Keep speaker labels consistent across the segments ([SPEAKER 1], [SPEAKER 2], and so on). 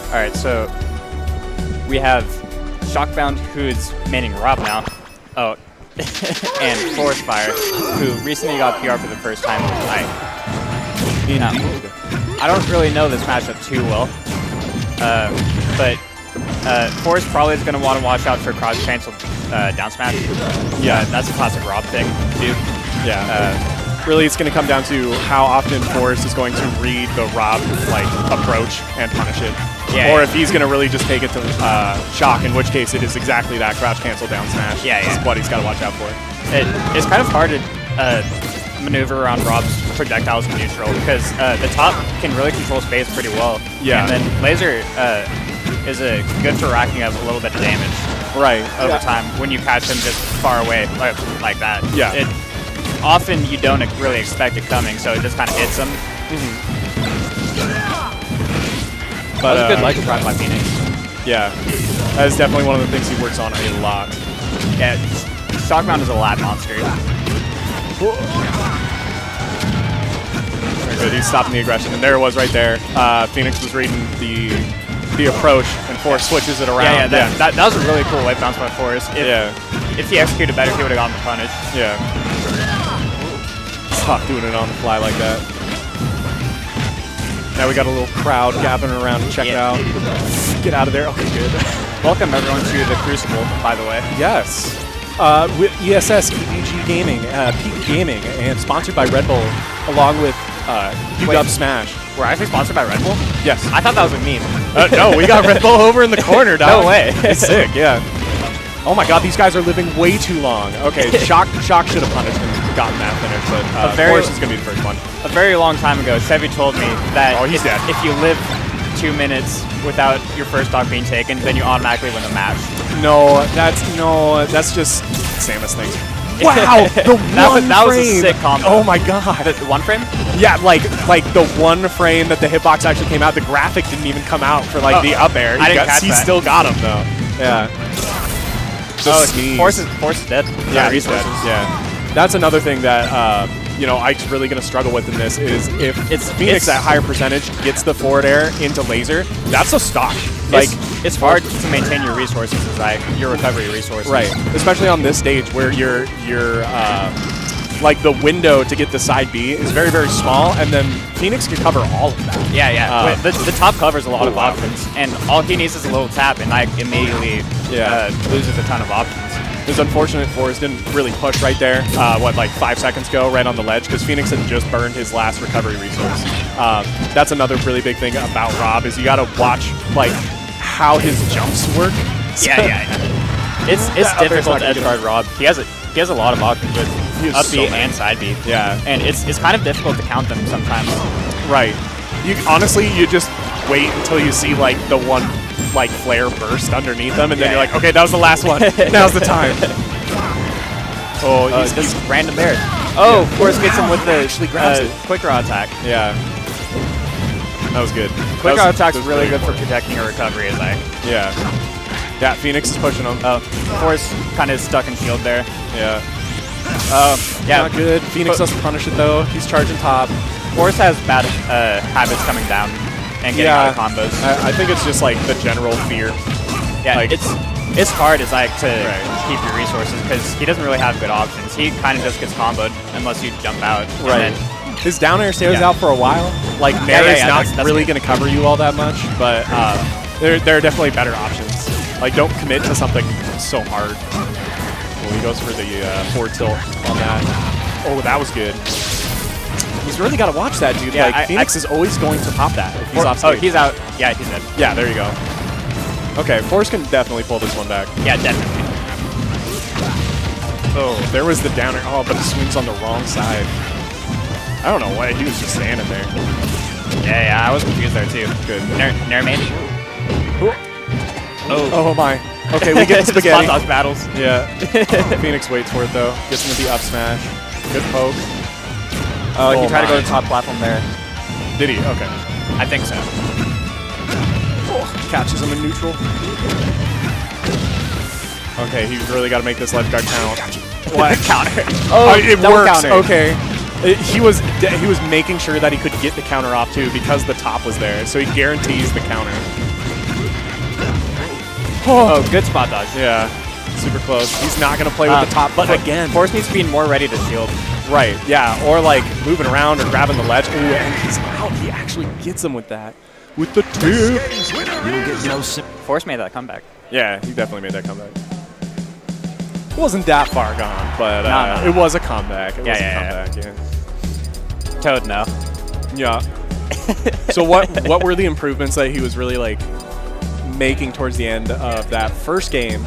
[SPEAKER 1] Alright, so we have Shockbound, who's maining Rob now. Oh, and Forest Fire, who recently got PR for the first time. I don't really know this matchup too well, but Forest probably is going to want to watch out for cross-cancel down smash. Yeah, that's a classic Rob thing to do.
[SPEAKER 2] Yeah. Really, it's going to come down to how often Forrest is going to read the Rob approach and punish it.
[SPEAKER 1] Yeah,
[SPEAKER 2] or if he's going to really just take it to Shock, in which case it is exactly that crouch cancel down smash.
[SPEAKER 1] Yeah,
[SPEAKER 2] That's what he's got to watch out for.
[SPEAKER 1] It's kind of hard to maneuver around Rob's projectiles in neutral because the top can really control space pretty well.
[SPEAKER 2] Yeah.
[SPEAKER 1] And then laser is good for racking up a little bit of damage.
[SPEAKER 2] Right.
[SPEAKER 1] Over time when you catch him just far away like that.
[SPEAKER 2] Yeah.
[SPEAKER 1] Often you don't really expect it coming, so it just kind of hits him. But that was a good ledge drive by Phoenix.
[SPEAKER 2] Yeah, that is definitely one of the things he works on a lot.
[SPEAKER 1] Yeah, Shockbound is a lab monster.
[SPEAKER 2] Very good, he's stopping the aggression, and there it was right there. Phoenix was reading the approach, and Forrest switches it around.
[SPEAKER 1] Yeah, that was a really cool white bounce by Forrest. If he executed better, he would have gotten the punish.
[SPEAKER 2] Yeah. Stop doing it on the fly like that. Now we got a little crowd gathering around to check it out. Get out of there. Okay, good.
[SPEAKER 1] Welcome everyone to the Crucible, by the way.
[SPEAKER 2] Yes. With ESS, EBG Gaming, Peak Gaming, and sponsored by Red Bull, along with UW Smash.
[SPEAKER 1] We're actually sponsored by Red Bull?
[SPEAKER 2] Yes.
[SPEAKER 1] I thought that was a meme.
[SPEAKER 2] No, we got Red Bull over in the corner, dog.
[SPEAKER 1] No way.
[SPEAKER 2] It's sick, yeah. Oh my god, these guys are living way too long. Okay, Shock should have punished and gotten that finish, but Forrest is going to be the first one.
[SPEAKER 1] A very long time ago, Chevy told me that
[SPEAKER 2] he's dead.
[SPEAKER 1] If you live 2 minutes without your first stock being taken, then you automatically win the match.
[SPEAKER 2] No, that's just Samus things. Wow,
[SPEAKER 1] that was a sick combo.
[SPEAKER 2] Oh my god.
[SPEAKER 1] The one frame?
[SPEAKER 2] Yeah, like the one frame that the hitbox actually came out, the graphic didn't even come out for the up air. He still got him though. Yeah.
[SPEAKER 1] Force is dead.
[SPEAKER 2] Yeah, he's dead. Yeah. That's another thing that Ike's really going to struggle with in this is if Phoenix at higher percentage gets the forward air into laser, that's a stock.
[SPEAKER 1] It's hard to maintain your resources as your recovery resources.
[SPEAKER 2] Right. Especially on this stage where you're the window to get the side B is very, very small, and then Phoenix can cover all of that.
[SPEAKER 1] Yeah. The top covers a lot of options, and all he needs is a little tap, and Ike immediately loses a ton of options.
[SPEAKER 2] It was unfortunate Forrest didn't really push right there, 5 seconds ago, right on the ledge, because Phoenix had just burned his last recovery resource. That's another really big thing about Rob, is you got to watch, how his jumps work.
[SPEAKER 1] Yeah. It's difficult to edge guard Rob. He has a lot of options with up B and side B.
[SPEAKER 2] Yeah.
[SPEAKER 1] And it's kind of difficult to count them sometimes.
[SPEAKER 2] Right. Honestly, you just wait until you see, the one, flare burst underneath them, and then you're like, okay, that was the last one. Now's the time.
[SPEAKER 1] He's just random there. Forrest gets him with the quick draw attack.
[SPEAKER 2] Yeah. That was good.
[SPEAKER 1] Quick draw attack is really good for protecting your recovery,
[SPEAKER 2] Yeah. Yeah, Phoenix is pushing him.
[SPEAKER 1] Forrest kind of stuck in shield there.
[SPEAKER 2] Yeah.
[SPEAKER 1] Not
[SPEAKER 2] good. Phoenix doesn't punish it, though. He's charging top.
[SPEAKER 1] Forrest has bad habits coming down and getting out of combos.
[SPEAKER 2] I think it's just, the general fear.
[SPEAKER 1] Yeah, it's hard as to keep your resources because he doesn't really have good options. He kind of just gets comboed unless you jump out.
[SPEAKER 2] Right. His down air stays out for a while. Mary's not really going to cover you all that much, but there are definitely better options. Don't commit to something so hard. Well, he goes for the forward tilt on that. Oh, that was good. He's really got to watch that, dude. Phoenix is always going to pop that if he's off stage.
[SPEAKER 1] Oh, he's out. Yeah, he's dead.
[SPEAKER 2] Yeah, there you go. Okay, Forrest can definitely pull this one back.
[SPEAKER 1] Yeah, definitely.
[SPEAKER 2] Oh, there was the downer. Oh, but it swings on the wrong side. I don't know why. He was just standing there.
[SPEAKER 1] Yeah, I was confused there, too.
[SPEAKER 2] Good.
[SPEAKER 1] Nair main.
[SPEAKER 2] Oh my. Okay, we get the spaghetti.
[SPEAKER 1] Spot dodge battles.
[SPEAKER 2] Yeah. Phoenix waits for it, though. Gets him with the up smash. Good poke.
[SPEAKER 1] He tried to go to the top platform there.
[SPEAKER 2] Did he? Okay.
[SPEAKER 1] I think so.
[SPEAKER 2] Catches him in neutral. Okay, he's really got to make this left guard count.
[SPEAKER 1] What? Counter.
[SPEAKER 2] It works.
[SPEAKER 1] Counter.
[SPEAKER 2] Okay. He was making sure that he could get the counter off, too, because the top was there. So he guarantees the counter.
[SPEAKER 1] Oh, good spot dodge.
[SPEAKER 2] Yeah, super close. He's not going to play with the top, but again.
[SPEAKER 1] Force needs to be more ready to shield.
[SPEAKER 2] Right, yeah, or like moving around or grabbing the ledge. Ooh, and he's out. He actually gets him with that. With the tip.
[SPEAKER 1] Force made that comeback.
[SPEAKER 2] Yeah, he definitely made that comeback. It wasn't that far gone, but
[SPEAKER 1] No.
[SPEAKER 2] it was a comeback. It was a
[SPEAKER 1] Yeah.
[SPEAKER 2] comeback, yeah.
[SPEAKER 1] Toad, no.
[SPEAKER 2] Yeah. So what were the improvements that he was really like making towards the end of that first game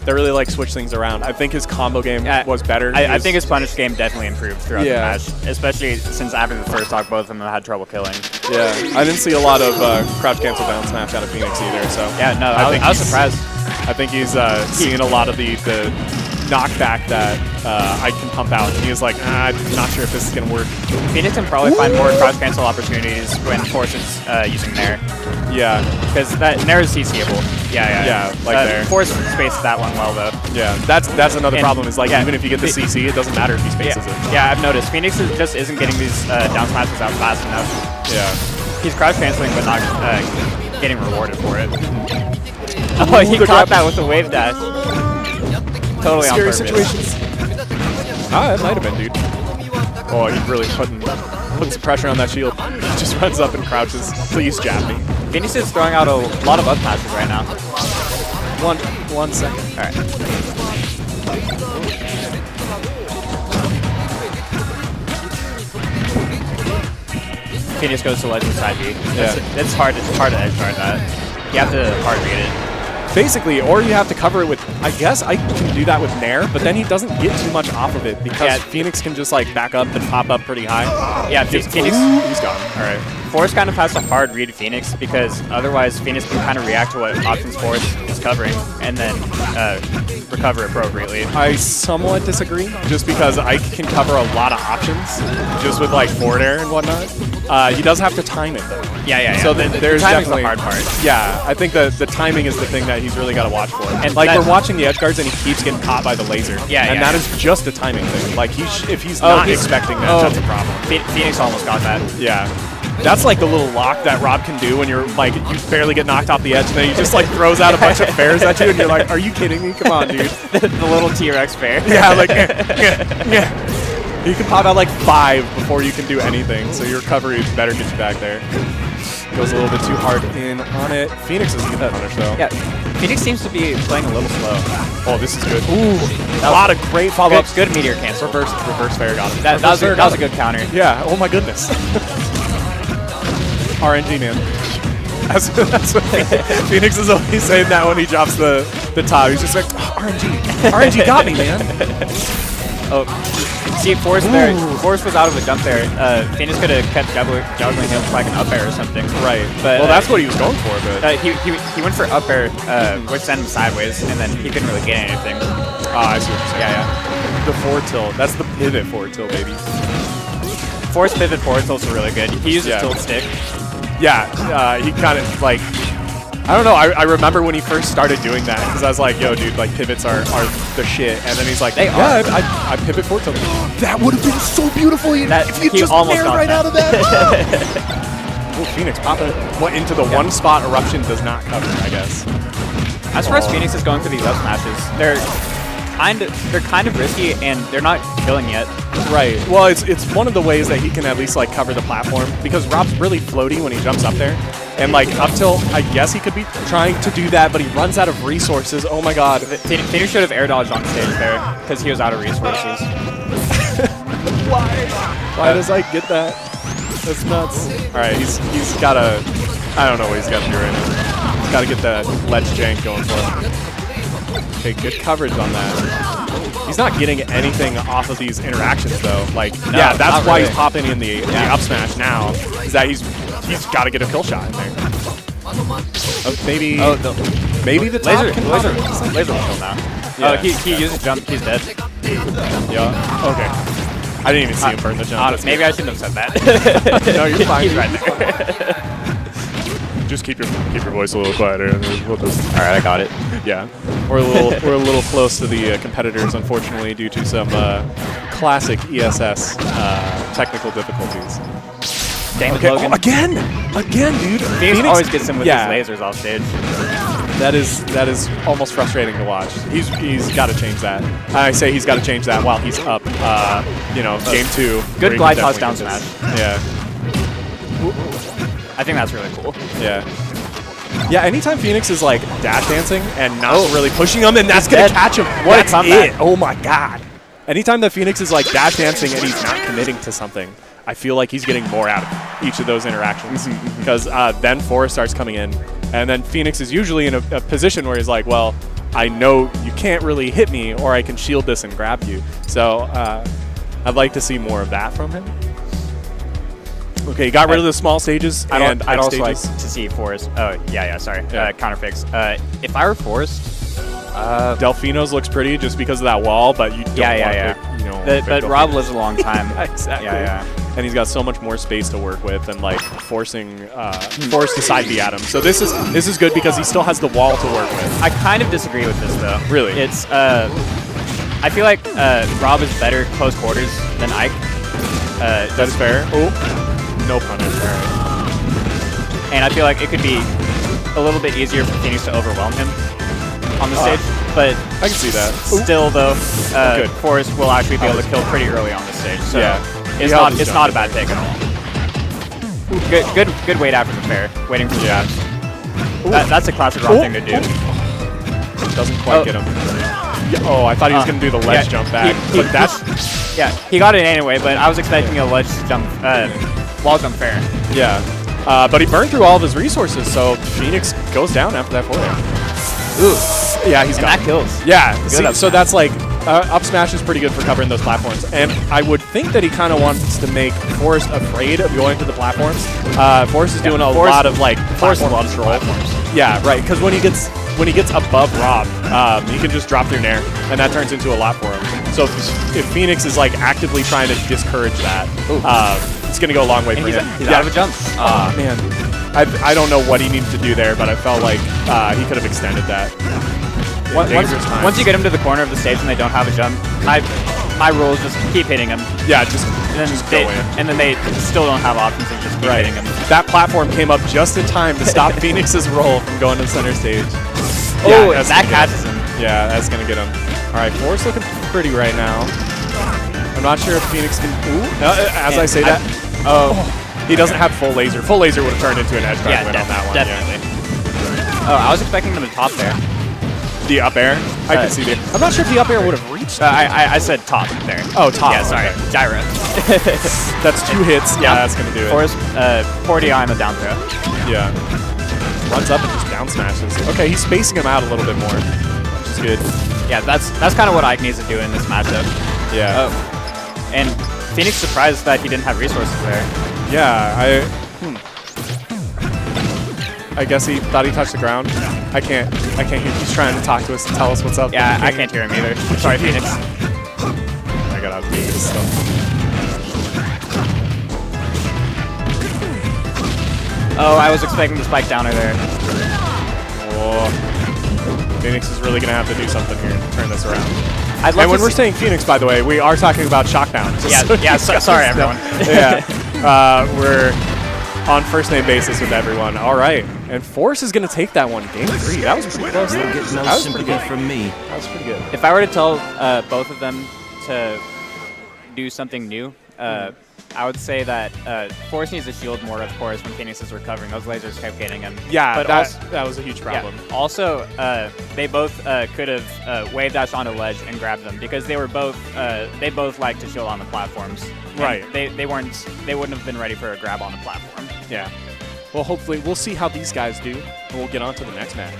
[SPEAKER 2] that really like switched things around? I think his combo game was better.
[SPEAKER 1] I think his punish game definitely improved throughout the
[SPEAKER 2] Yeah.
[SPEAKER 1] match, especially since after the first stock, both of them had trouble killing.
[SPEAKER 2] Yeah, I didn't see a lot of crouch cancel down smash out of Phoenix either. So
[SPEAKER 1] Yeah, no, I was surprised.
[SPEAKER 2] I think he's seeing a lot of the knockback that I can pump out. And he was like, I'm not sure if this is going to work.
[SPEAKER 1] Phoenix can probably find more crouch cancel opportunities when Force is using Nair.
[SPEAKER 2] Yeah.
[SPEAKER 1] Because that Nair is CCable.
[SPEAKER 2] Yeah, like there.
[SPEAKER 1] Force spaces that one well, though.
[SPEAKER 2] Yeah, that's another problem is like even if you get the CC, it doesn't matter if he spaces it.
[SPEAKER 1] Yeah, I've noticed. Phoenix just isn't getting these down smashes out fast enough.
[SPEAKER 2] Yeah.
[SPEAKER 1] He's crouch canceling, but not getting rewarded for it. Oh, he caught that with the wave dash. Totally
[SPEAKER 2] Scary
[SPEAKER 1] on purpose.
[SPEAKER 2] situations. Ah, it might have been, dude. Oh, he's really putting some pressure on that shield. He just runs up and crouches. Please jab me.
[SPEAKER 1] Phoenix is throwing out a lot of up smashes right now.
[SPEAKER 2] One second.
[SPEAKER 1] All right. Phoenix goes to ledge with side B. It's hard to edge guard that. You have to hard read it.
[SPEAKER 2] Basically, or you have to cover it with, I guess I can do that with Nair, but then he doesn't get too much off of it because Phoenix can just like back up and pop up pretty high.
[SPEAKER 1] Yeah, Phoenix.
[SPEAKER 2] He's gone. All right.
[SPEAKER 1] Force kind of has to hard read Phoenix because otherwise Phoenix can kind of react to what options Force is covering and then recover appropriately.
[SPEAKER 2] I somewhat disagree, just because I can cover a lot of options just with like forward air and whatnot. He does have to time it though.
[SPEAKER 1] Yeah.
[SPEAKER 2] So there's
[SPEAKER 1] timing's
[SPEAKER 2] definitely
[SPEAKER 1] the hard part.
[SPEAKER 2] Yeah, I think the timing is the thing that he's really got to watch for.
[SPEAKER 1] And
[SPEAKER 2] like
[SPEAKER 1] that,
[SPEAKER 2] we're watching the edge guards and he keeps getting caught by the laser. And that is just a timing thing. Like if he's not expecting that, that's a problem.
[SPEAKER 1] Phoenix almost got that.
[SPEAKER 2] Yeah. That's like the little lock that Rob can do when you're like, you barely get knocked off the edge and then he just like throws out a bunch of fares at you and you're like, are you kidding me? Come on, dude.
[SPEAKER 1] the little T-Rex fair.
[SPEAKER 2] Yeah, like, yeah. You can pop out like 5 before you can do anything, so your recovery better get you back there. Goes a little bit too hard in on it. Phoenix doesn't get that punish though.
[SPEAKER 1] Yeah, Phoenix seems to be playing a little slow.
[SPEAKER 2] Oh, this is good. Ooh, a lot of great follow-ups.
[SPEAKER 1] Good meteor cancel.
[SPEAKER 2] Reverse fair got him.
[SPEAKER 1] That was a good counter.
[SPEAKER 2] Yeah, oh my goodness. RNG, man. That's what Phoenix is always saying that when he drops the top. He's just like, oh, RNG. RNG got me, man.
[SPEAKER 1] Oh, see, Force there. Force was out of a jump there. Phoenix could have kept juggling him like an up air or something.
[SPEAKER 2] Right.
[SPEAKER 1] But
[SPEAKER 2] well, that's what he was going for. But
[SPEAKER 1] he went for up air, which sent him sideways, and then he couldn't really get anything.
[SPEAKER 2] I see what you're saying.
[SPEAKER 1] Yeah.
[SPEAKER 2] The forward tilt. That's the pivot forward tilt, baby.
[SPEAKER 1] Force pivot forward tilts are really good. He uses tilt stick.
[SPEAKER 2] Yeah, he kind of like, I don't know, I remember when he first started doing that, because I was like, yo, dude, like, pivots are the shit, and then he's like, I pivot forward tilt. That would have been so beautiful if you just nared right out of that. Oh, Phoenix popping into the one spot Eruption does not cover, I guess.
[SPEAKER 1] I'm surprised Phoenix is going for these up smashes. They're kind of risky, and they're not killing yet.
[SPEAKER 2] Right. Well, it's one of the ways that he can at least like cover the platform, because Rob's really floaty when he jumps up there, and like up till I guess he could be trying to do that, but he runs out of resources. Oh my God.
[SPEAKER 1] Phoenix should have air dodged on stage there because he was out of resources.
[SPEAKER 2] Why does I get that? That's nuts. All right, he's got to. I don't know what he's got to do right now. He's got to get that ledge jank going for him. Okay, good coverage on that. He's not getting anything off of these interactions though. Like, no, that's why he's popping in the up smash now. Is that he's got to get a kill shot in there. Maybe the top
[SPEAKER 1] laser
[SPEAKER 2] can
[SPEAKER 1] will kill now.
[SPEAKER 2] Yeah.
[SPEAKER 1] He uses jump. He's dead.
[SPEAKER 2] Yeah. Okay. I didn't even see him burn the jump.
[SPEAKER 1] Maybe I shouldn't have said that.
[SPEAKER 2] No, you're fine.
[SPEAKER 1] He's right there.
[SPEAKER 2] Just keep your voice a little quieter. And we'll just...
[SPEAKER 1] All right, I got it.
[SPEAKER 2] Yeah, we're a little close to the competitors, unfortunately, due to some classic ESS technical difficulties.
[SPEAKER 1] Dang
[SPEAKER 2] okay. Again, dude.
[SPEAKER 1] Phoenix always gets him with his lasers off stage.
[SPEAKER 2] That is almost frustrating to watch. He's got to change that. I say he's got to change that while he's up. Game 2.
[SPEAKER 1] Good glide toss down smash.
[SPEAKER 2] Yeah.
[SPEAKER 1] I think that's really cool.
[SPEAKER 2] Yeah. Yeah, anytime Phoenix is like dash dancing and not really pushing him, and that's going to catch him. That's it. Oh my god. Anytime that Phoenix is like dash dancing and he's not committing to something, I feel like he's getting more out of each of those interactions. Because then Forrest starts coming in, and then Phoenix is usually in a position where he's like, well, I know you can't really hit me, or I can shield this and grab you. So I'd like to see more of that from him. Okay, he got rid of the small stages.
[SPEAKER 1] I'd also like to see Forrest. Oh, sorry. Counter fix. If I were Forrest,
[SPEAKER 2] Delfino's looks pretty just because of that wall, but you don't want to,
[SPEAKER 1] but Rob lives a long time.
[SPEAKER 2] Exactly. And he's got so much more space to work with and like forcing Forrest to side B at him. So this is good because he still has the wall to work with.
[SPEAKER 1] I kind of disagree with this though.
[SPEAKER 2] Really?
[SPEAKER 1] It's I feel like Rob is better close quarters than Ike.
[SPEAKER 2] That's fair. Oh. No punish. All right.
[SPEAKER 1] And I feel like it could be a little bit easier for Phoenix to overwhelm him on the stage. But
[SPEAKER 2] I can see that.
[SPEAKER 1] Still, though, Forrest will actually be able to kill pretty early on the stage. So it's not a bad pick at all. Good wait after the fair. Waiting for the jabs. That's a classic Rob thing to do.
[SPEAKER 2] Doesn't quite get him. Oh, I thought he was going to do the ledge jump back.
[SPEAKER 1] He got it anyway, but I was expecting a ledge jump, wall jump fair.
[SPEAKER 2] Yeah, but he burned through all of his resources, so Phoenix goes down after that forward.
[SPEAKER 1] Ooh.
[SPEAKER 2] Yeah, he's got
[SPEAKER 1] that kills.
[SPEAKER 2] Yeah, so that's like, up smash is pretty good for covering those platforms. And I would think that he kind of wants to make Forrest afraid of going to the platforms. Forrest is doing a lot of like platform control. Yeah, right, because when he gets above Rob, he can just drop through Nair, and that turns into a lot for him. So if Phoenix is like actively trying to discourage that, it's going to go a long way for him.
[SPEAKER 1] He's out of a jump.
[SPEAKER 2] Oh, man. I don't know what he needed to do there, but I felt like he could have extended that.
[SPEAKER 1] Once you get him to the corner of the stage and they don't have a jump, my rule is just keep hitting him.
[SPEAKER 2] Yeah, just go in.
[SPEAKER 1] And then they still don't have options and just keep hitting him.
[SPEAKER 2] That platform came up just in time to stop Phoenix's roll from going to the center stage.
[SPEAKER 1] Oh, that catches him.
[SPEAKER 2] Yeah, that's going to get him. All right, Forrest looking pretty right now. I'm not sure if Phoenix can... as I say that... He doesn't have full laser. Full laser would have turned into an edge guard win on that one.
[SPEAKER 1] Definitely. Oh, I was expecting them to top there.
[SPEAKER 2] The up air? I can see the... I'm not sure if the up air would have reached.
[SPEAKER 1] I said top there.
[SPEAKER 2] Oh, top.
[SPEAKER 1] Yeah, sorry. Okay. Gyro.
[SPEAKER 2] That's 2 hits. Yeah, that's going to do it.
[SPEAKER 1] Forrest, poor DI on the down throw.
[SPEAKER 2] Yeah. Runs up and just down smashes. Okay, he's spacing him out a little bit more, which is good.
[SPEAKER 1] Yeah, that's kind of what Ike needs to do in this matchup.
[SPEAKER 2] Yeah.
[SPEAKER 1] And Phoenix surprised that he didn't have resources there.
[SPEAKER 2] Yeah, I guess he thought he touched the ground. I can't hear. He's trying to talk to us and tell us what's up.
[SPEAKER 1] Yeah, I can't hear him either. Sorry, Phoenix.
[SPEAKER 2] I gotta update this stuff.
[SPEAKER 1] Oh, I was expecting the spike downer there.
[SPEAKER 2] Oh. Phoenix is really going to have to do something here to turn this around.
[SPEAKER 1] And when
[SPEAKER 2] we're saying Phoenix, by the way, we are talking about Shockbound.
[SPEAKER 1] Sorry, everyone.
[SPEAKER 2] We're on first name basis with everyone. All right. And Force is going to take that one. Game 3. That was pretty close. That was pretty good from me. That was pretty good.
[SPEAKER 1] If I were to tell both of them to do something new, I would say that Force needs to shield more, of course, when Phoenix is recovering. Those lasers kept hitting him.
[SPEAKER 2] Yeah, but that was a huge problem.
[SPEAKER 1] Yeah. Also, they both could have wave dashed on a ledge and grabbed them because they both like to shield on the platforms.
[SPEAKER 2] Right.
[SPEAKER 1] They wouldn't have been ready for a grab on the platform.
[SPEAKER 2] Yeah. Well, hopefully we'll see how these guys do, and we'll get on to the next match.